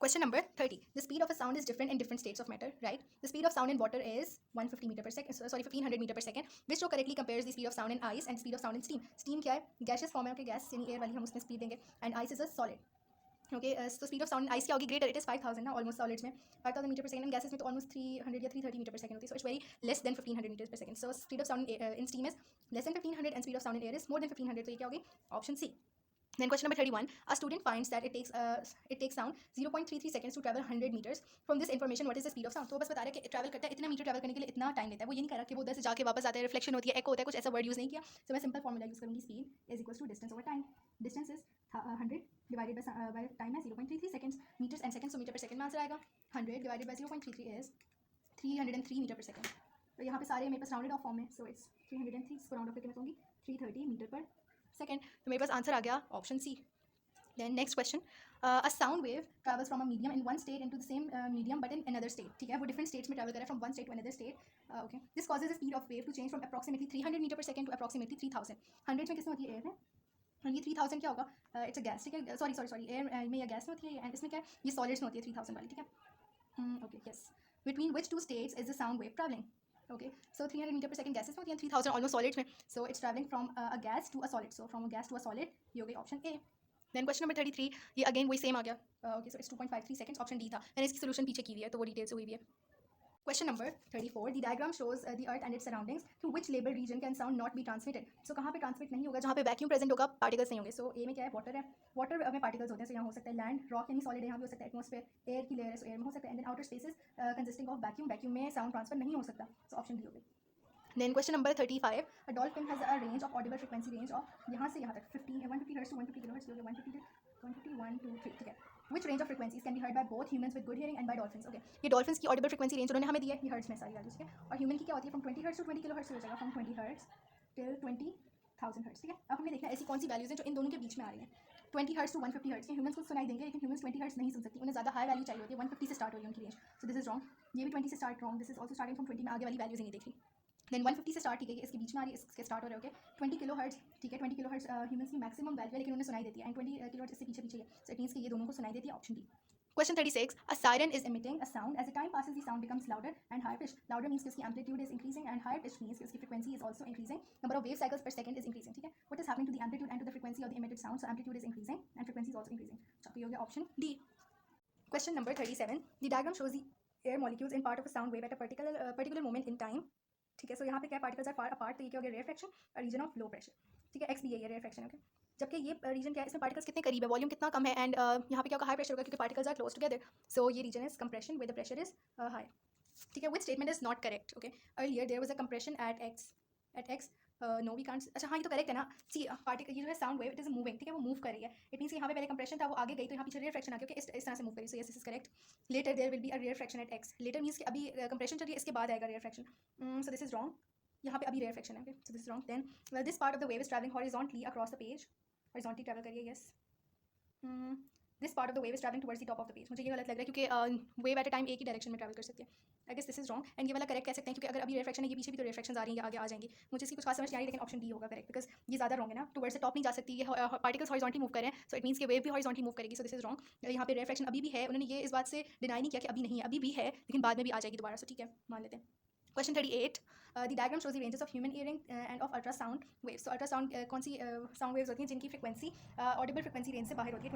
Question number 30. The speed of a sound is different in different states of matter, right? The speed of sound in water is 150 meter per second, sorry 1500 meter per second, which so correctly compares the speed of sound in ice and speed of sound in steam. Steam क्या है? Gaseous form है, okay, gas यानी air वाली हम उसमें speed देंगे, and ice is a solid. Okay, so speed of sound in ice क्या होगी? Greater, it is 5000 ना, almost solids में 5000 meter per second, and gases में तो almost 300 या 330 meter per second होती है, so it's very less than 1500 meters per second. So speed of sound in steam is less than 1500 and speed of sound in air is more than 1500, तो ये क्या होगी? Option C. Then question number 31. A student finds that it takes sound 0.33 seconds to travel 100 meters. From this information, what is the speed of sound? तो बस बता रहा है कि ट्रैवल करता है इतना मीटर ट्रैवल करने के लिए इतना टाइम लेता है. वो ये नहीं कह रहा कि वो उधर से जाके वापस आता है, रिफ्लेक्शन होती है, एको होता है, कुछ ऐसा वर्ड यूज़ नहीं किया. तो मैं सिंपल फॉर्मूला यूज़ करूँगी. Speed is equal to distance over time. Distance is 100 divided by time है 0.33 सेकंड्स. मीटर्स एंड सेकंड्स, तो मीटर पर सेकंड में आंसर आएगा. 100 divided by 0.33 is 303 metre per second. तो यहाँ पे सारे मेरे पास राउंडेड ऑफ फॉर्म में, सो इट्स 303. इसको राउंड ऑफ करके मैं कहूँगी 330 मीटर पर सेकंड. तो मेरे पास आंसर आ गया option C. Then next question. A sound wave travels from a medium in one state into the same medium but in another state. ठीक है, वो different states में travel कर रहा है from one state to another state. Okay. This causes the speed of wave to change from approximately 300 meter per second to approximately 3000. 100 में किसमें होती है? air में. और ये 3000 क्या होगा? It's a gas. ठीक है, sorry air में या gas में होती है, and इसमें क्या है? ये solids में होती है 3000 वाली. ठीक है. Okay, yes. Between which two states is the sound wave traveling? Okay, so 300 meter per second gases में होती है, 3000 almost solids में, so it's traveling from a gas to a solid. So from a gas to a solid, ये हो गई option A. Then question number 33. ये again वही same आ गया. Okay, so it's 2.53 seconds. Option D था. मैंने इसकी सोल्यूशन पीछे की हुई है, तो वो डिटेल से हुई भी है. Question number 34. The diagram shows the earth and its surroundings. To which labeled region can sound not be transmitted? So कहाँ पे ट्रांसमिट नहीं होगा? जहाँ पे वैक्यूम प्रेजेंट होगा, पार्टिकल्स नहीं होंगे. So ए में क्या है? वाटर है. वाटर में पार्टिकल्स होते हैं, so यहाँ हो सकता है लैंड, रॉक यानी सॉलिड है, यहाँ भी हो सकता है एटमॉस्फेयर, एयर की लेयर है, so एयर में हो सकता है. And then outer spaces consisting of vacuum, vacuum में साउंड ट्रांसफर नहीं हो सकता. So ऑप्शन डी हो गई. Then question number 35. A dolphin has a range of audible frequency range of यहाँ से यहाँ तक 150 hertz to 150 kilohertz. 151 to 3. ठीक है. Which range of frequencies can be heard by both humans with good hearing and by dolphins? Okay. ये dolphins की audible frequency range उन्होंने हमें दी है, ये hertz में सारी values. ठीक है. और human की क्या होती है? From 20 hertz to 20 kilohertz हो जाएगा, from 20 hertz till 20,000 hertz. ठीक है. अब हमें देखना है ऐसी कौन सी values हैं जो इन दोनों के बीच में आ रही हैं. 20 hertz to 150 hertz के humans को सुनाई देंगे, लेकिन humans 20 hertz नहीं सुन सकती, उन्हें ज़्यादा high value चाहिए होती है. 150 से start हो रही है उनकी range. So this is wrong. ये भी 20 से start wrong. This is also starting from 20 में आगे वाली values ही नहीं देख रही. Then 150 से स्टार्ट, ठीक है, इसके बीच में आ रही है, इसके स्टार्ट हो रहे हो. ओके. 20 किलो हर्ट्ज, ठीक है, 20 किलो हर्ट्ज ह्यूमंस की मैक्सिमम वैल्यू है, लेकिन उन्हें सुनाई देती है. एंड 20 किलो हर्ट्ज इससे पीछे पीछे है, सो इट मींस कि ये दोनों को सुनाई देती है. Option D. Question 36. A siren is emitting a sound. As the time passes, the sound becomes louder and higher pitched. Louder means कि उसकी amplitude is increasing and higher pitched means कि उसकी frequency is also increasing. Number of wave cycles per second is increasing. ठीक है. What is happening to the amplitude and to the frequency of the emitted sound? So amplitude is increasing and frequency is also increasing. So ये हो गया option D. Question number 37. The diagram shows the air molecules in part of a sound wave at a particular moment in time. ठीक है. सो यहाँ पे क्या particles are far apart, तो ये क्या हो गया? Rarefaction. और रीजन ऑफ लो प्रेशर. ठीक है. एक्स भी है रेयर फ्रैक्शन. ओके. जबकि ये रीजन क्या है? इसमें पार्टिकल्स कितने करीब है, वॉल्यूम कितना कम है, एंड यहाँ पे क्या होगा? हाई प्रेशर होगा क्योंकि particles are close together. So ये region is compression with the pressure is high. ठीक है. Which statement is not correct? Okay. Earlier there was a compression at X. No we can't. अच्छा हाँ, ये तो correct है ना. सी पार्टिकल, ये जो है sound wave, it is moving. ठीक है, वो मूव कर रही है. इट मीन्स यहाँ पे पहले कंप्रेशन था, वो आगे गई, तो यहाँ पीछे रेयर फ्रैक्शन आ गया, इस तरह से मूव करी. So yes, this is correct. Later there will be a rarefaction at X. Later means कि अभी कंप्रेशन चल रही है, इसके बाद आएगा rarefaction. So this is wrong. यहाँ पे अभी रेयर फ्रैक्शन है. Okay. So this is wrong. Then this part of the wave is travelling horizontally across the page. Horizontally travel करिए. Yes. This part of the wave is travelling towards the top of the page. मुझे ये गलत लग रहा है क्योंकि wave at a time एक ही direction में ट्रैवल कर सकती है. I guess this is wrong. And ये वाला करेक्ट कह सकते हैं क्योंकि अगर अभी रेयर फ्रैक्शन है, ये पीछे भी तो रेयर फ्रैक्शन आ रही हैं, आगे आ जाएंगी. मुझे इसकी कुछ खास समझ नहीं आ रही, लेकिन ऑप्शन डी होगा करेक्ट, बिकॉज ये ज़्यादा रॉन्ग है ना. टुवर्ड्स द टॉप नहीं जा सकती, ये पार्टिकल्स हॉरिजॉन्टली मूव कर रहे हैं, सो इट मीन्स कि वेव भी हॉरिजॉन्टली मूव करेगी. सो दिस इज रॉन्ग. यहाँ पे रेयर फ्रैक्शन अभी भी है, उन्होंने ये इस बात से डिनाई नहीं किया कि अभी नहीं है, अभी भी है, लेकिन बाद में भी आ जाएगी दोबारा. सो ठीक है, मान लेते हैं. Question 38. The diagram shows the ranges of human hearing and of ultrasound waves. So ultrasound कौन सी sound waves होती हैं जिनकी frequency audible frequency range से बाहर होती है,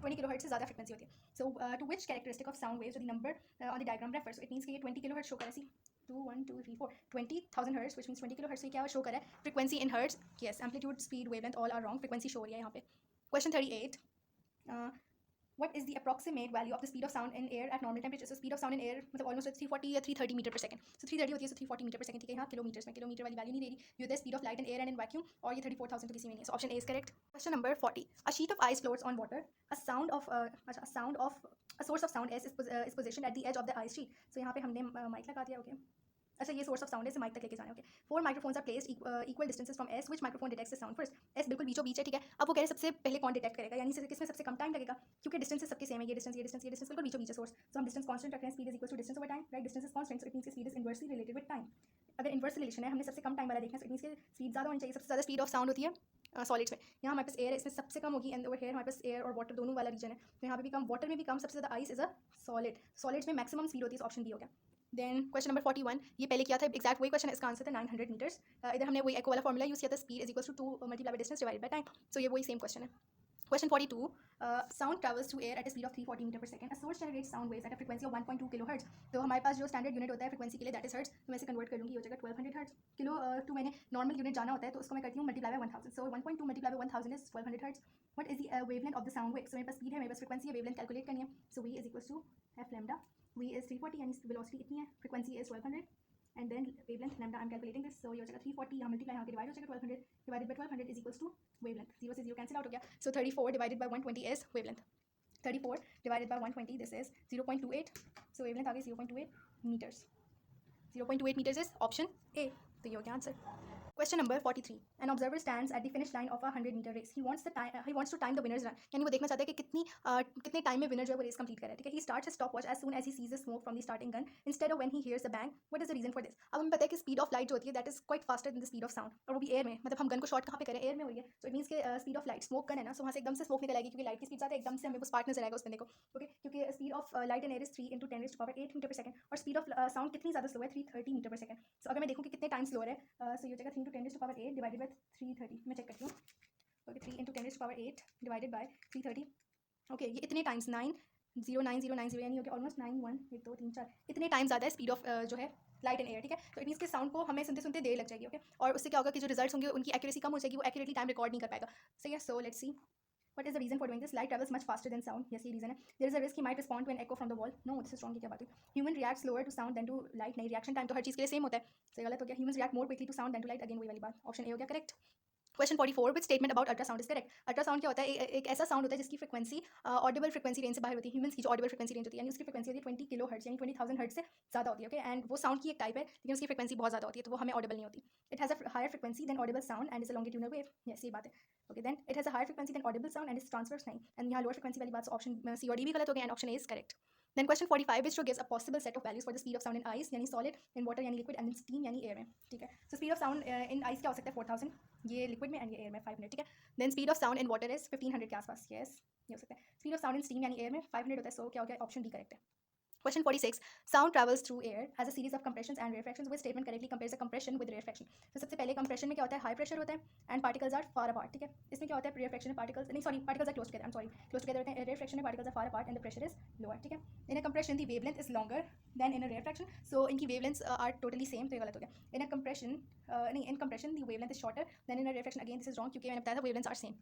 20 kilohertz से ज़्यादा frequency होती है. So to which characteristic of sound waves do the number on the diagram refers? So it means कि ये 20 kilohertz शो कर रहा है. 2 1 2 3 4 20,000 hertz, which means 20 kilohertz. ये क्या शो कर रहा है? Frequency in hertz. Yes, amplitude, speed, wavelength all are wrong. Frequency show हो रही है यहाँ पे. Question 38. What is the approximate value of the speed of sound in air at normal temperature? So speed of sound in air मतलब almost 340 या 330 meter per second. So 330 होती है, so 340 meter per second. ठीक है. यहाँ kilometres में, kilometre वाली value नहीं दे रही. ये होता है speed of light in air and in vacuum, और ये 34,000 तो किसी में नहीं है. So option A is correct. Question number 40. A sheet of ice floats on water. A source of sound S is positioned at the edge of the ice sheet. So यहाँ पे हमने माइक लगा दिया. ओके. अच्छा, ये source of sound है, इसे mic तक लेके जाना है. Okay. 4 microphones are placed equal distances from S. Which microphone detects the sound first? S बिल्कुल बीचों बीच है. ठीक है. अब वो कह रहे हैं सबसे पहले कौन डिटेक्ट करेगा, यानी किसमें सबसे कम टाइम लगेगा, क्योंकि डिस्टेंसेस सबके सेम है. ये डिस्टेंस बिल्कुल बीचों बीच है सोर्स. सो हम डिस्टेंस कांस्टेंट रख रहे हैं. Speed is equal to distance over time. Right. Distance is constant, so it means speed is inversely related with time. अगर इनवर्स रिलेशन है, हमने सबसे कम टाइम वाला देखना है, सो इट मींस कि स्पीड ज़्यादा होनी चाहिए. सबसे ज़्यादा स्पीड ऑफ साउंड होती है सॉलिड्स में। यहाँ हमारे पास एयर है, इसमें सबसे कम होगी, एंड ओवर हेयर हमारे पास एयर और वाटर दोनों वाला रीजन है, तो यहाँ पे भी कम, वाटर में भी कम, सबसे ज़्यादा ice is a solid, solids में मैक्सिमम स्पीड होती है, ऑप्शन बी हो गया। देन क्वेश्चन नंबर 41, ये पहले किया था एग्जैक्ट वही क्वेश्चन है, इसका आंसर था 900 मीटर्स। इधर हमने वही एको वाला फॉर्मूला यूज़ किया था, speed is equal to 2 multiply by distance divided by time, so ये वही सेम क्वेश्चन है। Question 42, sound travels through air at a speed of 340 metre per second, a source generates sound waves at a frequency of 1.2 kilohertz. तो हमारे पास जो standard unit होता है frequency के लिए दैट इज हर्ट्ज, तो मैं इसे कन्वर्ट कर लूँगी, हो जाएगा 1200 हर्ट्ज। किलो टू मैंने नॉर्मल यूनिट जाना होता है, तो उसको मैं करती हूँ multiply by 1000, so 1.2 multiply by 1000 is 1200 hertz. What is the wavelength of the sound wave? So मेरे पास स्पीड है, मेरे पास फ्रीक्वेंसी है, वेवलेंथ कैलकुलेट करनी है, so V is equal to F lambda, V is 340 यानी वेलोसिटी इतनी है, frequency is 1200 and then wavelength lambda I am calculating this, so ये हो जाएगा 340, यहाँ मल्टीप्लाई यहाँ के डिवाइड हो जाएगा 1200 divided by 1200 is equals to wavelength, 0 से 0 कैंसिल आउट हो गया, so 34 divided by 120 is wavelength, 34 divided by 120, this is 0.28, so wavelength आ गई 0.28 meters, 0.28 meters is option A, तो ये हो गया answer. Question number 43, an observer stands at the finish line of a 100-meter race. He wants to time the winner's run. यानी वो देखना चाहता है कि कितने टाइम में विनर जो है वो रेस कंप्लीट करे, ठीक है। He starts his stopwatch as soon as he sees the smoke from the starting gun instead of when he hears the bang. What is the reason for this? अब हमें पता है कि स्पीड ऑफ लाइट जो होती है that is quite faster than the speed of sound, और वो भी एयर में, मतलब हम गन को शॉट कहाँ पे करें, एयर में हुई है, तो इट मीन्स के speed of light, smoke gun है ना, सो वहाँ से एकदम से स्मोक निकल आएगी, क्योंकि लाइट की स्पीड ज़्यादा है, एकदम से हमें वो स्पार्क नजर आएगा उस बंदे को, ओके, क्योंकि speed of light and air is 3 × 10⁸ metre per second, और स्पीड ऑफ साउंड कितनी ज़्यादा स्लो है, 330 मीटर पर सेकंड। सो अगर मैं देखूँ कि कितने टाइम स्लो है, सो ये हो जाएगा 3 × 10⁸ डिवाइडेड बाय 330, मैं चेक करती हूँ, ओके, 3 × 10⁸ डिवाइडेड बाय 330, ओके, ये इतने टाइम्स 909,090 यानी हो गया ऑलमोस्ट 91, 1 2 3 4, इतने टाइम ज़्यादा है स्पीड ऑफ जो है लाइट एंड एयर, ठीक है। तो इट मीन्स के साउंड को हमें सुनते सुनते देर लग जाएगी, ओके, और उससे क्या होगा कि जो रिजल्ट्स होंगे उनकी एक्यूरेसी कम हो जाएगी, वो एक्यूरेटली टाइम रिकॉर्ड नहीं कर पाएगा, सही है। So let's see what is the reason for doing this? Light travels much faster than sound. Yes, ये reason है. There is a risk he might respond to an echo from the wall. No, this is wrong. ये क्या बात है? Human reacts slower to sound than to light. नहीं, reaction time तो हर चीज़ के लिए same होता है. सही गलत हो गया. Humans react more quickly to sound than to light. Again वही वाली बात. Option A हो गया correct. Question 44, which statement about ultrasound is correct? Ultrasound क्या होता है? एक ऐसा साउंड होता है जिसकी फ्रीक्वेंसी ऑडिबल फ्रीक्वेंसी रेंज से बाहर होती है। ह्यूमंस की जो ऑडिबल फ्रीक्वेंसी रेंज होती है यानी उसकी फ्रीक्वेंसी होती है 20 किलो हर्ट्ज यानी 20,000 हर्ट्ज से ज़्यादा होती है, ओके, एंड वो साउंड की एक टाइप है लेकिन उसकी फ्रीक्वेंसी बहुत ज़्यादा होती है, तो वो हमें ऑडिबल नहीं होती। It has a higher frequency than audible sound and is a longitudinal wave, yes ये बात है, okay, then it has a higher frequency than audible sound and is transverse नहीं, एंड यहाँ लोअर फ्रीक्वेंसी वाली बात, option C और D भी गलत हो गया, and option A is correct. Then question 45, which gives a possible set of values for the speed of sound in ice यानी solid, in water यानी liquid, and in steam यानी air में, ठीक है। So speed of sound in ice क्या हो सकता है 4000, ये liquid में, and ये air में 500, ठीक है। Then speed of sound in water is 1500 के आसपास, yes ये हो सकता है। Speed of sound in steam यानी air में 500 होता है, so क्या हो गया, ऑप्शन डी करेक्ट है। Question 46, sound travels through air as a series of compressions and rarefactions. Which statement correctly compares a compression with rarefaction? तो सबसे पहले compression में क्या होता है, high pressure होता है and particles are far apart, ठीक है। इसमें क्या होता है, rarefaction में particles नहीं, sorry, particles are close together, I'm sorry, close together होते हैं, rarefaction में particles are far apart and the pressure is lower, ठीक है। In a compression the wavelength is longer than in a rarefaction, so इनकी wavelengths are totally same, तो ये गलत हो गया। In a compression नहीं, in compression the wavelength is shorter than in a rarefaction, again this is wrong क्योंकि मैंने बताया था wavelengths are same।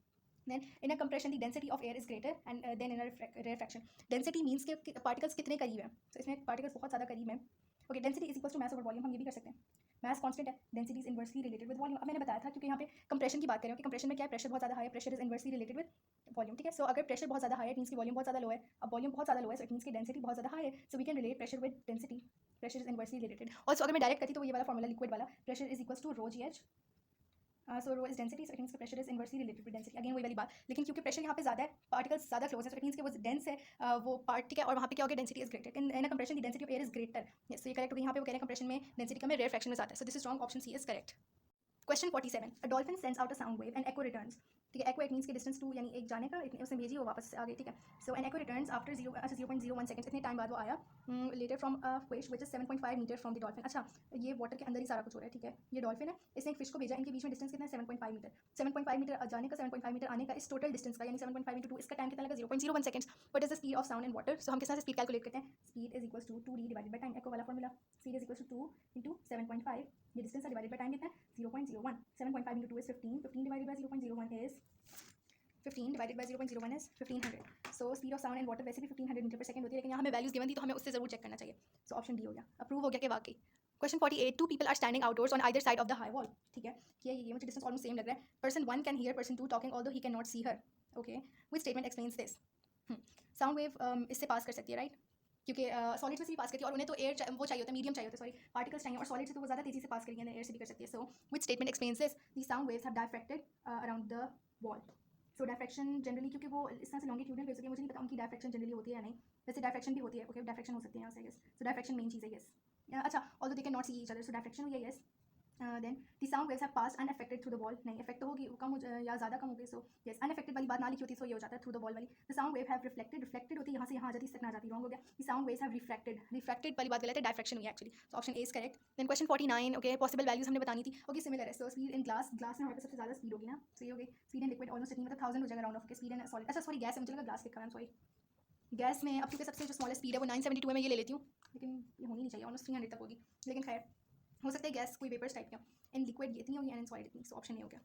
Then in a compression the density of air is greater and then in a rarefaction, density means कि particles कितने करीब हैं, तो इसमें particles बहुत ज़्यादा करीब हैं, okay, density is equals to mass over volume, हम ये भी कर सकते हैं, mass constant है, density is inversely related with volume। अब मैंने बताया था क्योंकि यहाँ पे compression की बात करें कि compression में क्या है, pressure बहुत ज़्यादा high है, pressure is inversely related with volume, ठीक है। so अगर pressure बहुत ज़्यादा high है it means कि volume बहुत ज़्यादा low है, अब volume बहुत ज़्यादा low है so it means कि density बहुत ज़्यादा high है, so we can relate pressure with density, pressure is inversely related। also अगर मैं डायरेक्ट करती तो ये वाला फॉर्मूला लिक्विड वाला, pressure is equals to rho gh, so rho is density, so it means pressure is inversely related to density, again वही वाली बात, लेकिन क्योंकि प्रेशर यहाँ पे ज़्यादा है, पार्टिकल्स ज़्यादा क्लोज है, सो इट मीन्स कि वो डेंस है, वो पार्ट, ठीक है, और वहाँ पे क्या हो गया, density is greater in a compression, the density of air is greater, yes, so ये करेक्ट हो गया। यहाँ पे वो कह रहे हैं कंप्रेशन में डेंसिटी कम है, रेयर फ्रैक्शन में ज़्यादा है, so this is wrong, option C is correct. Question 47, a dolphin sends out a sound wave and echo returns, ठीक है, echo it means कि distance 2 यानी एक जाने का, उसने भेजी वो वापस आ गई, ठीक है। so an echo returns after 0.01 seconds, इतने टाइम बाद वो आया, later from a fish which is 7.5 metres from the dolphin। अच्छा, ये वाटर के अंदर ही सारा कुछ हो रहा है, ठीक है, ये डॉल्फिन है, इसने एक फिश को भेजा, इनके बीच में डिस्टेंस कितना है 7.5 मीटर, 7.5 मीटर जाने का, 7.5 मीटर आने का, इस टोटल डिस्टेंस का यानी 7.5 × 2, इसका टाइम कितना लगा 0.01 seconds. What is the speed of sound in water, so हम किस तरह से स्पीड कैलकुलेट करते हैं, speed is equals to 2d divided by time, echo वाला formula, speed is equals to 2 × 7.5, ये डिस्टेंस है, डिवाइडेड बाय टाइम कितना है 0.01, 7.5 × 2 is 15, 15 divided by 0.01 is 15 divided by 0.01 is 1500। so speed of sound in water वैसे भी 1500 metre per second होती है, लेकिन यहाँ हमें वैल्यूज गिवन थी तो हमें उससे जरूर चेक करना चाहिए, सो ऑप्शन डी हो गया, अप्रूव हो गया कि वाकई। Question 48, two people are standing outdoors on either side of the high wall, ठीक है, ये मुझे डिस्टेंस ऑलमोस्ट सेम लग रहा है, person 1 can hear person 2 talking although he cannot see her, okay, which statement explains this? Sound wave इससे पास कर सकती है, राइट, क्योंकि सॉलिड में से भी पास करती है, और उन्हें तो एयर वो चाहिए होता है, मीडियम चाहिए होता है, सॉरी पार्टिकल्स चाहिए, और सॉलिड से तो वो ज़्यादा तेज़ी से पास करेंगे, एयर से भी कर सकती है। So which statement explains this? The sound waves have diffracted around the wall, so diffraction generally, क्योंकि वो इस तरह से लॉन्गिट्यूडनल वेव्स होती है, मुझे नहीं पता उनकी डायफ्रैक्शन जनरली होती है या नहीं, वैसे डायफ्रैक्शन भी होती है, ओके, डायफ्रैक्शन हो सकती है यहाँ से, यस, सो डायफ्रैक्शन मेन चीज़ है, यस, अच्छा, although they can not see each other, so diffraction हुई है, yes, then the sound waves have passed unaffected through the wall, नहीं इफेक्ट तो होगी कम या ज़्यादा कम होगी, सो यस अनअफेक्टेड वाली बात ना लिखी होती सो ये हो जाता है थ्रू द वॉल वाली। The sound wave have reflected, reflected होती है यहाँ से यहाँ जाती तक ना जाती, रॉन्ग हो गया। The sound waves have refracted, refracted वाली बात गलत है, डायफ्रैक्शन हुई है actually, so option A is correct. Then question 49, okay possible values हमने बतानी थी, ओके सिमिलर है। So speed in glass, glass में हमारे पास सबसे ज़्यादा स्पीड होगी ना, सो ये हो गई स्पीड इन लिक्विड ऑलमोस्ट इतनी, मतलब 1000 हो जाएगा राउंड ऑफ के। स्पीड इन सॉलिड, अच्छा सॉरी गैस है, मुझे लगा ग्लास लिखा है, सॉरी गैस में। अब क्योंकि सबसे जो स्मॉलेस्ट स्पीड है वो 972 है, मैं ये ले लेती हूँ, लेकिन ये होनी नहीं चाहिए, ऑलमोस्ट 300 तक होगी, लेकिन खैर हो सकता है गैस कोई वेपर्स टाइप का। इन लिक्विड इतनी होगी एंड इन सॉलिड इतनी, सो ऑप्शन ए हो गया।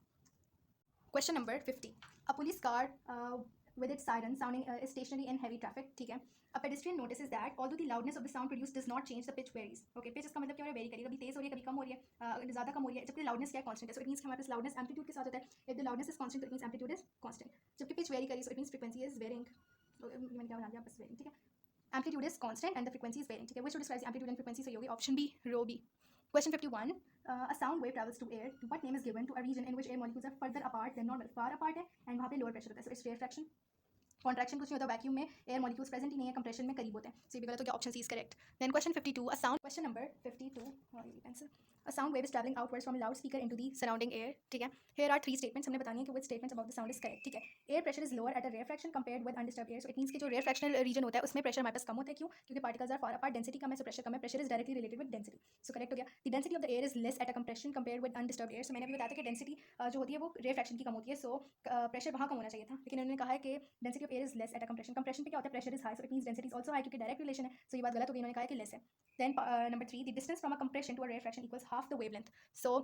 Question number 50, a police car with its siren sounding is stationary in heavy traffic, ठीक है। A pedestrian notices that although the loudness of the sound produced does not change, the pitch varies. Okay, pitch इसका मतलब क्या हो रहा है, very करेगी, कभी तेज हो रही है, कभी कम हो रही है, ज़्यादा कम हो रही है, जबकि loudness क्या है, कांस्टेंट है, so it means कि हमारे पास loudness एम्पलीट्यूड के साथ होता है। If the loudness is constant, so it means amplitude is constant. जबकि pitch vary करी, so it means frequency is varying. मैंने क्या बना दिया, बस varying, ठीक है। Amplitude is constant and the frequency is varying, ठीक है। Which describes the amplitude and frequency, so ये होगी option B, row B. Question 51, a sound wave travels through air. What name is given to a region in which air molecules are further apart than normal? Far apart है and वहाँ पे lower pressure होता है, so it's rarefaction. Contraction कुछ नहीं होता, vacuum में air molecules present ही नहीं है, कंप्रेशन में करीब होते हैं, सो ये भी गलत हो गया, option C is correct. Then question 52, a sound, question number 52, pencil, a sound wave is travelling outwards from loudspeaker into the surrounding air, ठीक है। हियर आर 3 स्टेटमेंट्स, हमने बतानी है कि which statements about the sound is correct, ठीक है। Air pressure is lower at a rarefaction compared with undisturbed air, so it means कि जो रेयर फ्रैक्शनल रीजन होता है उसमें प्रेशर हमारे पास कम होता है, क्यों, क्योंकि particles are far apart, density कम है, सो प्रेशर कम है, pressure is directly related with density, so correct हो गया। The density of the air is less at a compression compared with undisturbed air, so मैंने भी बताया था कि डेंसिटी जो होती है वो रेयर फ्रैक्शन की कम होती है, सो प्रेशर वहाँ कम होना चाहिए था, लेकिन उन्होंने कहा है कि density of air is less at a compression, compression पे क्या होता है, pressure is high, so it means density is also high, क्योंकि डायरेक्ट रिलेशन है, सो ये बात गलत हो गई, इन्होंने कहा कि लेस है। Then number 3, the distance from a compression to a rarefaction equals half the wavelength, so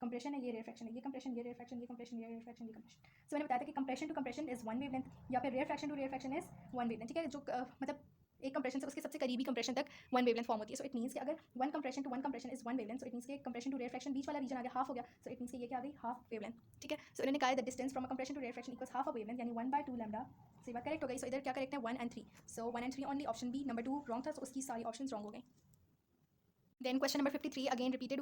compression है, ये रेयर फ्रैक्शन है, ये कंप्रेशन, ये रेयर फ्रैक्शन, ये कंप्रेशन, ये रेयर फ्रैक्शन, ये कंप्रेशन, सो मैंने बताया था कि compression to compression is 1 wavelength, या फिर rarefaction to rarefaction is 1 wavelength, ठीक है। जो मतलब एक कंप्रेशन से उसके सबसे करीबी कंप्रेशन तक 1 वेवलेंथ फॉर्म होती है, सो इट मींस कि अगर 1 compression to 1 compression is 1 wavelength, so it means कि कंप्रेशन टू रेयर फ्रैक्शन बीच वाला रीजन आ गया, हाफ हो गया, सो इट मींस कि ये क्या आ गई, हाफ वेवलेंथ, ठीक है। सो इन्होंने कहा है the distance from a compression to rarefaction equals half a wavelength, यानी 1/2 लैम्डा, सो ये बात करेक्ट हो गई। सो इधर क्या करेक्ट है, 1 and 3, so 1 and 3 only, option B number 2 wrong था, सो उसकी सारी ऑप्शंस रॉन्ग हो गई। Then question number 53 again repeat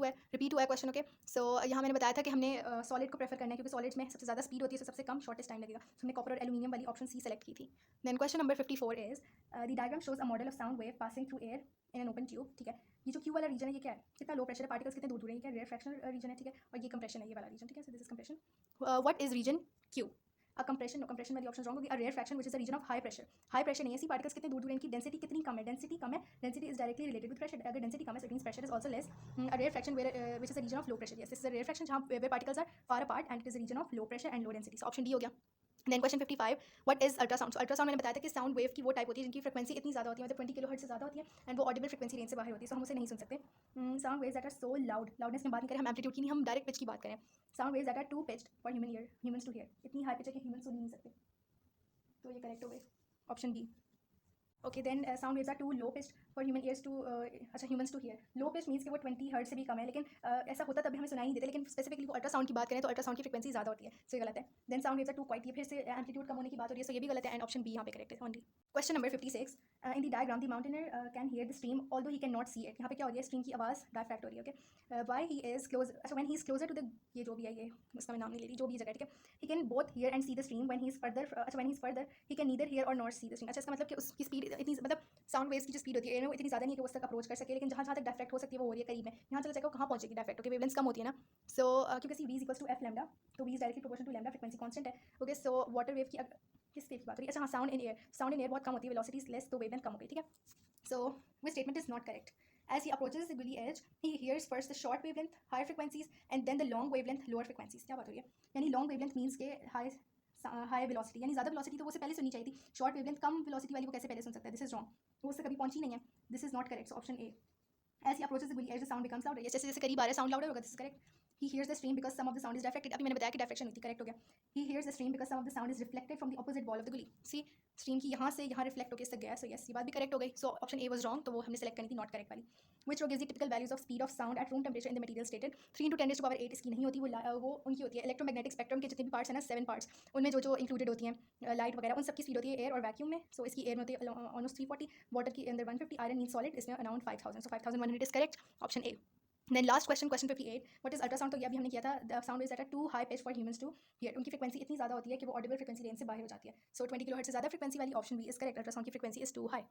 हुआ है क्वेश्चन, ओके। सो यहाँ मैंने बताया था कि हमने सॉलिड को प्रेफर करना है, क्योंकि सॉलिड्स में सबसे ज़्यादा स्पीड होती है, तो सबसे कम शॉर्टेस्ट टाइम लगेगा, so हमने कॉपर और एल्यूमिनियम वाली ऑप्शन सी सेलेक्ट की थी। Then question number 54 is the diagram shows a model of sound wave passing through air in an open tube, ठीक है। ये जो क्यू वाला रीजन है ये क्या है, कितना लो प्रेशर है, पार्टिकल्स कितने दूर दूर है, ये क्या रेयर फ्रैक्शनल रीजन है, ठीक है, और ये कंप्रेशन है, ये वाला रीजन, ठीक है। So this is compression, what is region Q, a compression, compression वाली ऑप्शन रॉन्ग होगी। A rarefaction which is a region of high pressure, high pressure नहीं है, ऐसी पार्टिकल्स कितने दूर दूर है, इनकी डेंसिटी कितनी कम है, डेंसिटी कम है, density is directly related with pressure, अगर डेंसिटी कम है so it means pressure is also less. A rarefaction which is a region of low pressure, yes this is a rarefaction जहाँ where particles are far apart and it is a region of low pressure and low density, so option D हो गया। Then question 55, what is ultrasound, so ultrasound मैंने बताया था कि sound wave की वो type होती है जिनकी फ्रीक्वेंसी इतनी ज़्यादा होती है, मतलब 20 किलोहर्ट्ज से ज़्यादा होती है, एंड वो ऑडिबल फ्रीक्वेंसी रेंज से बाहर होती है, सो हम उसे नहीं सुन सकते। Sound waves that are so loud, loudness की बात नहीं करें, हम एम्पलीट्यूड की नहीं, हम डायरेक्ट पिच की बात करें। Sound waves that are too pitched for human ear, humans to hear, इतनी हाई पिच है कि ह्यूमन सुन ही नहीं सकते, तो ये करेक्ट हो गई, option B. Okay then sound waves are too low pitched for human ears to, अच्छा humans to hear, low pitch means कि वो 20 हर्ट्ज से भी कम है, लेकिन ऐसा होता तभी हमें सुनाई नहीं देते, लेकिन स्पेसिफिकली वो अल्ट्रासाउंड की बात करें तो अल्ट्रासाउंड की फ्रीक्वेंसी ज़्यादा होती है, सो ये गलत है। Then sound waves are too quiet, ये फिर से एम्पलीट्यूड कम होने की बात हो रही है, सो ये भी गलत है, एंड ऑप्शन बी यहाँ पे करेक्ट है only. Question number 56, in the diagram the mountaineer can hear the stream although he can not see it, यहाँ पे क्या हो रही है, स्ट्रीम की आवाज़ डायफ्रैक्ट हो रही है, okay. Why he is close, अच्छा when he is closer to the, ये जो भी है, ये उसका मैं नाम नहीं ले रही, जो भी जगह, ठीक है। He can both hear and see the stream, when he is further, अच्छा when he is further he can neither hear और नॉट सी द स्ट्रीम, अच्छा इसका मतलब कि उसकी स्पीड इतनी, मतलब साउंड वेव्स की जो स्पीड होती है एयर में इतनी ज़्यादा नहीं है कि वो उस तक अप्रोच कर सके, लेकिन जहाँ जहाँ तक डायफ्रैक्ट हो सकती है वो हो रही है करीब में, यहाँ चला जाएगा कहाँ पहुँचेगी डायफ्रैक्ट, ओके वेवलेंथ कम होती है ना, सो क्योंकि C V is equals to F lambda, तो V is directly proportional to lambda, frequency constant है, ओके। सो वाटर वेव की किस वेव की बात करिए, अच्छा हाँ sound in air, sound in air बहुत कम होती है, वेलोसिटी इज लेस, तो वेवलेंथ कम हो गई, ठीक है। So which statement is not correct, as he approaches the gully edge he hears first the short wavelength higher frequencies and then the long wavelength lower frequencies, क्या बात हो रही है, यानी long wavelength means के हाई वेलोसिटी, यानी ज़्यादा velocity तो वो से पहले सुननी चाहिए थी, शॉर्ट वेवलेंथ कम वेलोसिटी वाली वो कैसे पहले सुन सकता है, दिस इज रॉन्ग, वो उससे कभी पहुंची नहीं है, this is not correct, so option A. As he approaches the gully edge, the sound becomes louder. Yes, जैसे जैसे करीब आ रहा है साउंड लाउडर होगा, this is correct. He hears the stream because some of the sound is reflected. अभी मैंने बताया कि डायफ्रैक्शन हुई थी, करेक्ट हो गया। He hears the stream because some of the sound is reflected from the opposite wall of the gully. See, stream की यहाँ से यहाँ रिफ्लेक्ट होकर इससे गया, सो यस ये बात भी करेक्ट हो गई, सो ऑप्शन ए वाज रॉन्ग, तो वो हमने सेलेक्ट करनी थी नॉट करेक्ट वाली। Which row gives the typical values of speed of sound at room temperature in the material stated? 3 × 10⁸ इसकी नहीं होती, वो उनकी होती है इलेक्ट्रोमैग्नेटिक स्पेक्ट्रम के जितने भी पार्ट्स हैं ना, 7 पार्ट्स, उनमें जो जो इंक्लूडेड होती हैं लाइट वगैरह, उन सबकी स्पीड होती है एयर और वैक्यूम में, सो इसकी एयर में होती है ऑलमोस्ट 340, वाटर की अंदर 150, आयरन मीन सॉलिड इसमें around 5000, so 5100 is correct, option A. Then last question, question 58, what is ultrasound, तो ये अभी हमने किया था, the sound waves that are too high pitch for humans to hear, उनकी फ्रीक्वेंसी इतनी ज़्यादा होती है कि वो ऑडिबल फ्रीक्वेंसी रेंज से बाहर हो जाती है, सो 20 किलोहर्ट्ज से ज़्यादा फ्रीक्वेंसी वाली option B is correct, ultrasound की फ्रीक्वेंसी इज टू हाई।